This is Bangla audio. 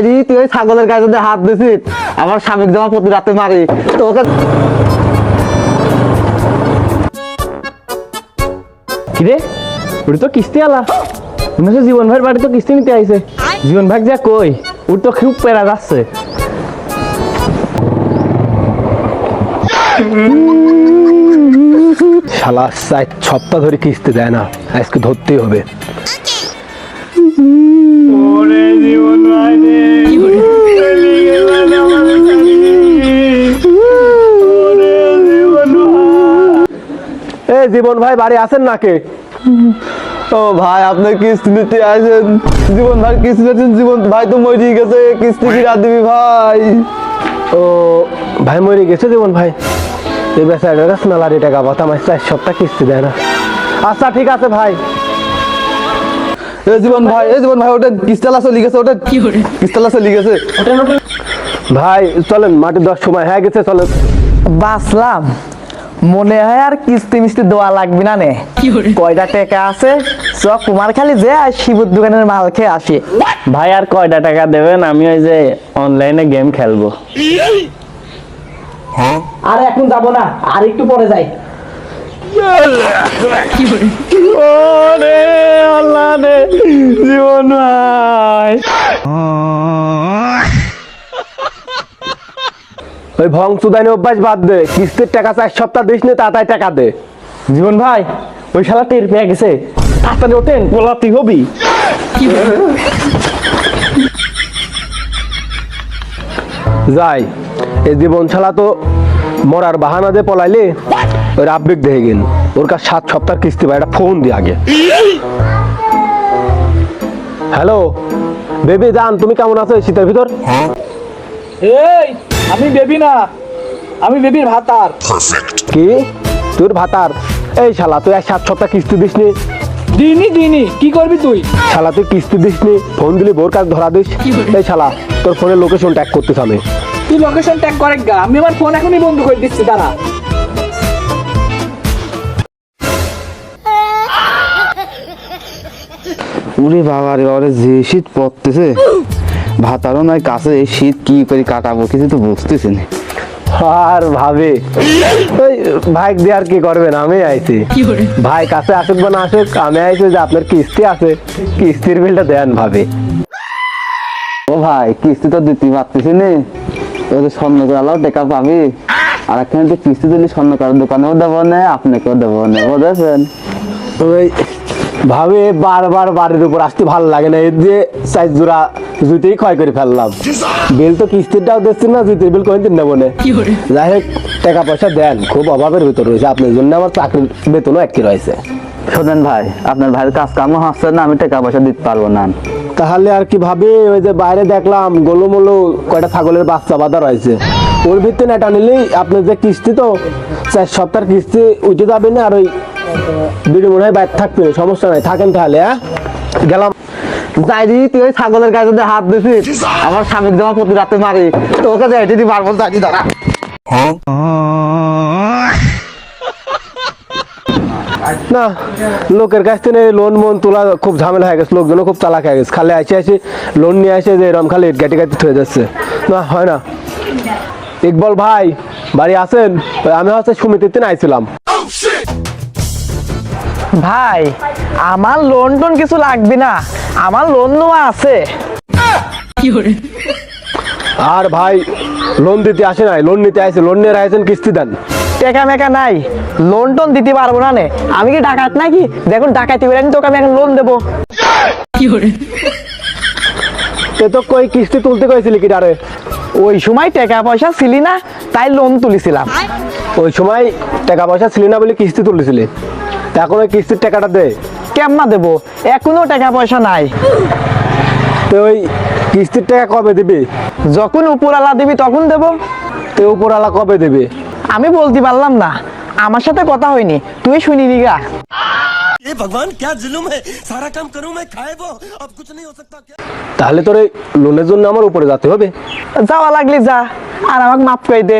যাইনি তুই ওই ছাগলের গায়ে যদি হাত দিছিস আমার স্বামীর জামা প্রতি রাতে মারি তোকে। কিরে ওর তো কিস্তি আলা মনে জীবন ভাইয়ের বাড়ি তো কিস্তি নিতে আইছে। জীবন ভাই যা কই ওর তো খুব পেরা যাচ্ছে। শালা 4 সপ্তাহ ধরে কিস্তি দেয় না, আজকে ধরতেই হবে। জীবন ভাই বাড়ি আছেন নাকি? ও ভাই আপনি কিস্তি নিতে আসেন, জীবন ভাই কিস্তি দিচ্ছেন, জীবন ভাই তো মরে গেছে, কিস্তি কি রাত দিবি ভাই? ও ভাই মরে গেছে জীবন ভাই, এই বেচারা স্মেলারি টাকা পাতা আমার 4 সপ্তাহ কিস্তি দেয় না। আচ্ছা ঠিক আছে ভাই। জীবন ভাই ওটা কিস্তালা চলে গেছে, ওটা কিস্তালা চলে গেছে ভাই চলেন, মাটি 10 সময় হয়ে গেছে, চলেন। বাসলাম মনে হয় আর কিস্তি মিস্তি দেওয়া লাগবে না নে। কয়টা টাকা আছে সব কুমার খালি যে আর শিবুর দোকানের মাল খেয়ে আসি। ভাই আর কয়টা টাকা দেবেন? আমি ওই যে অনলাইনে গেম খেলবো। আর এখন যাব না, আর একটু পরে যাই। জীবন ভাই ওই ভংসুদানি অভ্যাস বাদ দে, কিস্তির টাকা 4 সপ্তাহ দিস নি, তাড়াতাড়ি টাকা দে। জীবন ভাই ওই শালা টের পেয়ে গেছে, তাড়াতাড়ি ওঠেন, পোলাতি হবি। যাই এই জীবন ছাড়া তো মরার বাহানা দিয়ে পলাইলে, ওই আবেগ দেখে গেল ওর কাছে 7 সপ্তাহ কিস্তি ভাই, একটা ফোন দিয়ে আগে। হ্যালো বেবি জান, তুমি কেমন আছো এই শীতের ভিতর? এই আমি বেবি না, আমি বেবির ভাতার। কি তোর ভাতার? এই শালা তুই 7 সপ্তাহ কিস্তি দিসনি। দিনি কি করবি তুই? শালা তুই কিস্তি দিসনি, ফোন দিলি বোর কাছে ধরা দিস। এই শালা তোর ফোনের লোকেশন ট্যাগ করতেছ আমি। তুই লোকেশন ট্যাগ করে গা, আমি আমার ফোন এখনই বন্ধ করে দিচ্ছি, দাঁড়া। উরে বাবা রে, ওরে যে শীত পড়তেছে, ভাতারও নয় কাছে, এই শীত কি করে কাটাবো কিছু তো বুঝতেছি না। আর ভাবে ওই ভাই দিয়ে আর কি করবেন, আমি আইছি। ভাই কাছে আসুক বা না আসুক, আমি আইছি যে আপনার কিস্তি আছে, কিস্তির বিলটা দেন ভাবে। ও ভাই কিস্তি তো দিতে পারতেছি নি, ওদের স্বর্ণ করালাও টেকা পাবি, আর এখানে তো কিস্তি দিলে স্বর্ণ করার দোকানেও দেবো না, আপনাকেও দেবো না, বুঝেছেন? ওই ভাবে বারবার বাড়ির উপর আসতে ভালো লাগে না, এর যে 4 জোড়া জুতেই ক্ষয় করে ফেললাম। বিল তো কিস্তিটাও দিচ্ছি না, জুতির বিল কোনদিন নেবো না। যাই হোক টাকা পয়সা দেন, খুব অভাবের ভিতর রয়েছে, আপনার জন্য আমার চাকরির বেতনও একই রয়েছে। শোনেন ভাই, আপনার ভাইয়ের কাজ কামও হচ্ছে না, আমি টাকা পয়সা দিতে পারবো না। তাহলে আর কি ভাবে, ওই যে বাইরে দেখলাম গোলুমোলো কয়টা ছাগলের বাচ্চা বাঁধা রয়েছে, ওর ভিত্তি এটা নিলেই আপনার যে কিস্তি তো 4 সপ্তাহের কিস্তি উঠে যাবে না, আর ওই দুটো মনে হয় বাইরে থাকবে, সমস্যা নাই, থাকেন তাহলে। হ্যাঁ গেলাম। যাইনি তুই ওই ছাগলের গায়ে যদি হাত দিছিস আমার স্বামীর জামা প্রতি রাতে মারি তোকে যাইতে দি মারবো, যাইনি দাঁড়া। না লোকের কাছ থেকে লোন মন তোলা খুব ঝামেলা হয়ে গেছে, লোকজনও খুব চালাক হয়ে গেছে, খালি আসে লোন নিয়ে আসে যে এরম খালি গাটি গাটি হয়ে যাচ্ছে। না হয় না। ইকবল ভাই বাড়ি আছেন? আমি হচ্ছে সমিতিতে আইছিলাম। ভাই আমার লোন টোন কিছু লাগবে না, আমার লোন নেওয়া আছে। আর ভাই লোন দিতে আসে নাই, লোন নিতে আসে, লোন নিয়ে আসেন, কিস্তি দেন। টাকা মেকা নাই, লোন টোন দিতে পারবো না নে, আমি কি ডাকাত নাকি? দেখুন ডাকাতি করে তোকে আমি এখন লোন দেবো। এ তো কই কিস্তি তুলতে কইছিলি কি ডারে? ওই সময় টাকা পয়সা ছিলি না, তাই লোন তুলেছিলাম। ওই সময় টাকা পয়সা ছিল না বলে কিস্তি তুলেছিলি, এখন ওই কিস্তির টাকাটা দে। কেমনা দেবো, এখনো টাকা পয়সা নাই। তো ওই কিস্তির টাকা কবে দিবি? যখন উপরওয়ালা দিবি তখন দেবো। তো উপরওয়ালা কবে দেবে? আমি বলতে পারলাম না, আমার সাথে কথা হয়নি, তুই শুনিনি গা। ये भगवान क्या जुल्म है, सारा काम करूं मैं, खाए वो अब कुछ नहीं हो सकता क्या? তাহলে তোর এই লোনের জন্য আমার উপরে যেতে হবে। যাওয়া লাগলে যা, আর আমাকে মাফ করে দে।